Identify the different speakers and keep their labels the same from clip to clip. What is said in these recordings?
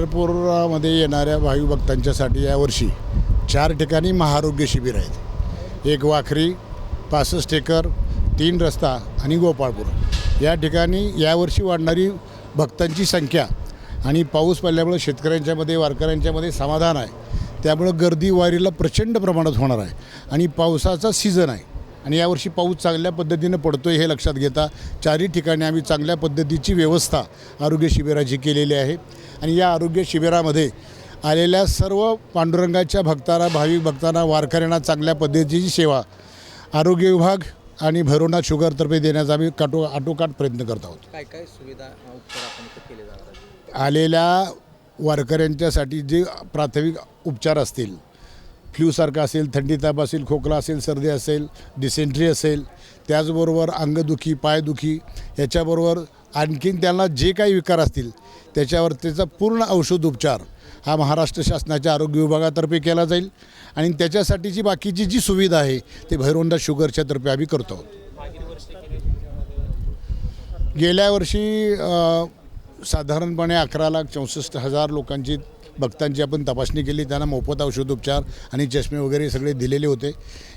Speaker 1: पंढरपूरमध्ये येणाऱ्या भाविक भक्तांच्यासाठी यावर्षी 4 ठिकाणी महाआरोग्य शिबिर आहेत. एक वाखरी, 65 एकर, 3 रस्ता आणि गोपाळपूर या ठिकाणी यावर्षी वाढणारी भक्तांची संख्या आणि पाऊस पडल्यामुळे शेतकऱ्यांच्यामध्ये वारकऱ्यांच्यामध्ये समाधान आहे. त्यामुळं गर्दी वारीला प्रचंड प्रमाणात होणार आहे आणि पावसाचा सीझन आहे आणि यावर्षी पाऊस चांगल्या पद्धतीनं पडतो आहे हे लक्षात घेता 4ही ठिकाणी आम्ही चांगल्या पद्धतीची व्यवस्था आरोग्य शिबिराची केलेली आहे. आणि या आरोग्य शिबिरामध्ये आलेल्या सर्व पांडुरंगाच्या भक्तांना, भाविक भक्तांना, वारकऱ्यांना चांगल्या पद्धतीची सेवा आरोग्य विभाग आणि भैरवनाथ शुगरतर्फे देण्याचा आम्ही आटोकाट प्रयत्न करत आहोत.
Speaker 2: काय काय सुविधा उपचार आपण इथं केले जाणार आहेत?
Speaker 1: आलेल्या वारकऱ्यांच्यासाठी जे प्राथमिक उपचार असतील, फ्लूसारखा असेल, थंडी ताप असेल, खोकला असेल, सर्दी असेल, डिसेंट्री असेल, त्याचबरोबर अंगदुखी, पायदुखी, याच्याबरोबर आणखीन त्यांना जे काही विकार असतील त्याच्यावर त्याचा पूर्ण औषध उपचार हा महाराष्ट्र शासनाच्या आरोग्य विभागातर्फे केला जाईल. आणि त्याच्यासाठीची बाकीची जी सुविधा आहे ते भैरवनाथ शुगरच्या तर्फे आम्ही करतो आहोत. गेल्या वर्षी साधारणपणे 11,64,000 लोकांची भक्तांची आपण तपासणी केली. त्यांना मोफत औषधोपचार आणि चष्मे वगैरे सगळे दिलेले होते.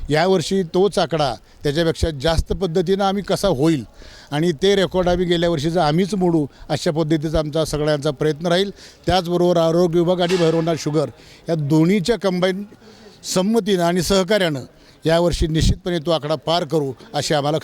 Speaker 1: यावर्षी तोच आकडा त्याच्यापेक्षा जास्त पद्धतीनं आम्ही कसा होईल आणि ते रेकॉर्ड आम्ही गेल्या वर्षीचं आम्हीच मोडू अशा पद्धतीचा आमचा सगळ्यांचा प्रयत्न राहील. त्याचबरोबर आरोग्य विभाग आणि भैरवनाथ शुगर या दोन्हीच्या कंबाईन संमतीनं आणि सहकार्यानं यावर्षी निश्चितपणे तो आकडा पार करू अशी आम्हाला